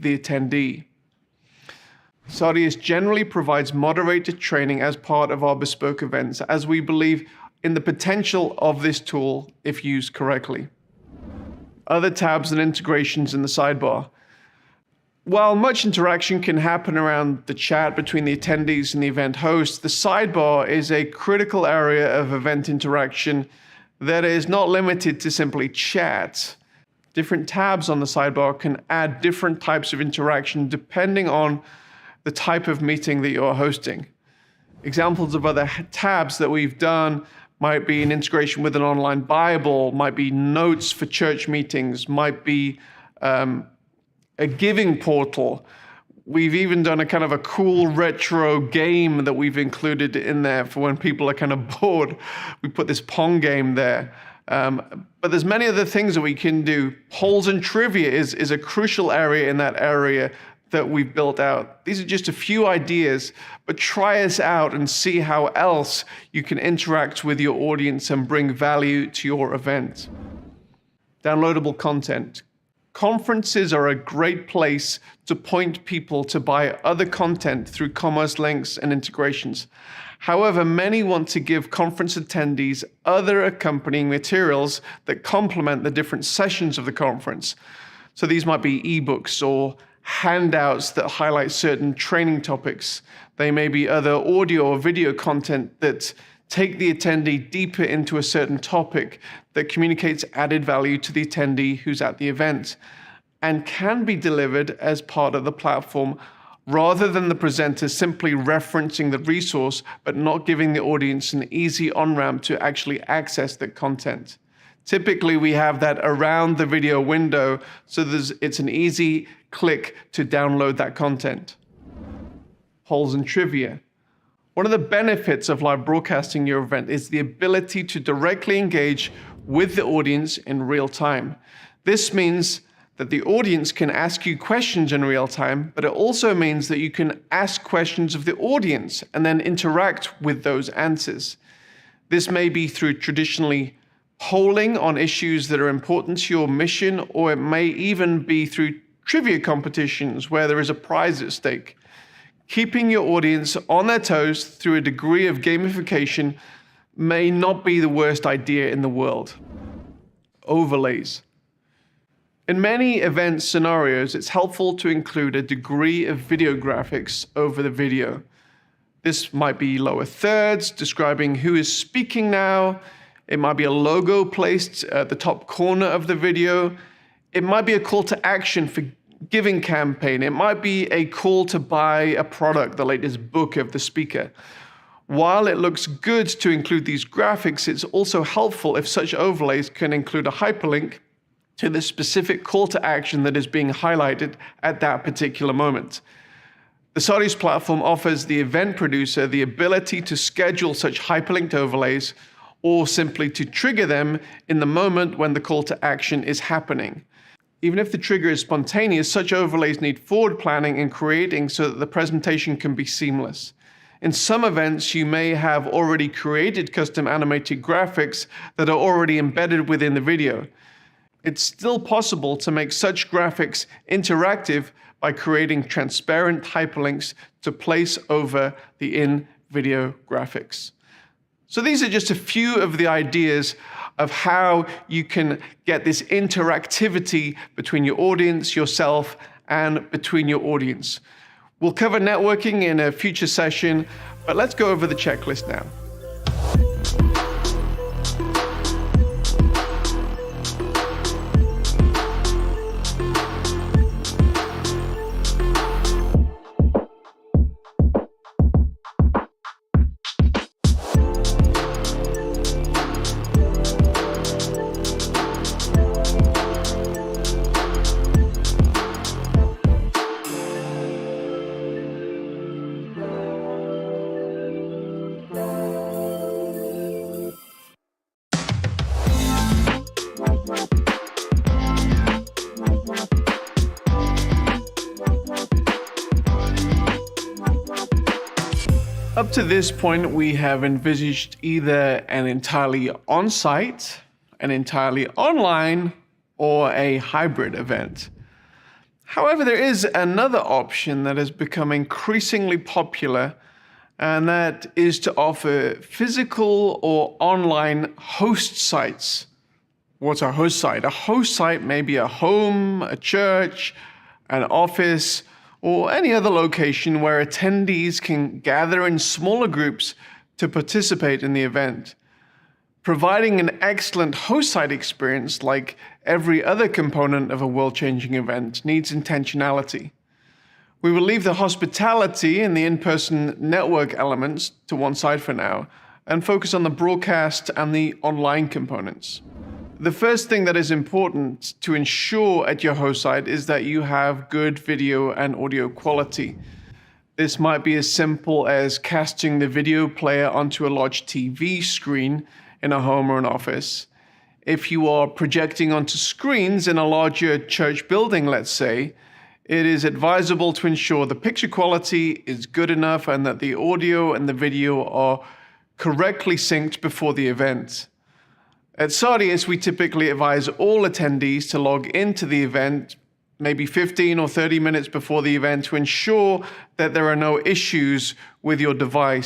the attendee. Sardius generally provides moderated training as part of our bespoke events, as we believe in the potential of this tool if used correctly. Other tabs and integrations in the sidebar. While much interaction can happen around the chat between the attendees and the event host, the sidebar is a critical area of event interaction that is not limited to simply chat. Different tabs on the sidebar can add different types of interaction depending on the type of meeting that you're hosting. Examples of other tabs that we've done might be an integration with an online Bible, might be notes for church meetings, might be a giving portal. We've even done a kind of a cool retro game that we've included in there for when people are kind of bored. We put this Pong game there. But there's many other things that we can do. Polls and trivia is a crucial area in that area that we've built out. These are just a few ideas, but try us out and see how else you can interact with your audience and bring value to your event. Downloadable content. Conferences are a great place to point people to buy other content through commerce links and integrations. However, many want to give conference attendees other accompanying materials that complement the different sessions of the conference. So these might be ebooks or handouts that highlight certain training topics. They may be other audio or video content that take the attendee deeper into a certain topic that communicates added value to the attendee who's at the event and can be delivered as part of the platform rather than the presenter simply referencing the resource but not giving the audience an easy on-ramp to actually access the content. Typically, we have that around the video window, so it's an easy click to download that content. Polls and trivia. One of the benefits of live broadcasting your event is the ability to directly engage with the audience in real time. This means that the audience can ask you questions in real time, but it also means that you can ask questions of the audience and then interact with those answers. This may be through traditionally polling on issues that are important to your mission, or it may even be through trivia competitions where there is a prize at stake. Keeping your audience on their toes through a degree of gamification may not be the worst idea in the world. Overlays. In many event scenarios, it's helpful to include a degree of video graphics over the video. This might be lower thirds describing who is speaking now. It might be a logo placed at the top corner of the video. It might be a call to action for giving campaign. It might be a call to buy a product, the latest book of the speaker. While it looks good to include these graphics, it's also helpful if such overlays can include a hyperlink to the specific call to action that is being highlighted at that particular moment. The Sardius platform offers the event producer the ability to schedule such hyperlinked overlays or simply to trigger them in the moment when the call to action is happening. Even if the trigger is spontaneous, such overlays need forward planning and creating so that the presentation can be seamless. In some events, you may have already created custom animated graphics that are already embedded within the video. It's still possible to make such graphics interactive by creating transparent hyperlinks to place over the in-video graphics. So these are just a few of the ideas of how you can get this interactivity between your audience, yourself, and between your audience. We'll cover networking in a future session, but let's go over the checklist now. Up to this point, we have envisaged either an entirely on-site, an entirely online, or a hybrid event. However, there is another option that has become increasingly popular, and that is to offer physical or online host sites. What's a host site? A host site may be a home, a church, an office, or any other location where attendees can gather in smaller groups to participate in the event. Providing an excellent host site experience, like every other component of a world-changing event, needs intentionality. We will leave the hospitality and the in-person network elements to one side for now, and focus on the broadcast and the online components. The first thing that is important to ensure at your host site is that you have good video and audio quality. This might be as simple as casting the video player onto a large TV screen in a home or an office. If you are projecting onto screens in a larger church building, let's say, it is advisable to ensure the picture quality is good enough and that the audio and the video are correctly synced before the event. At Sardius, we typically advise all attendees to log into the event maybe 15 or 30 minutes before the event to ensure that there are no issues with your device.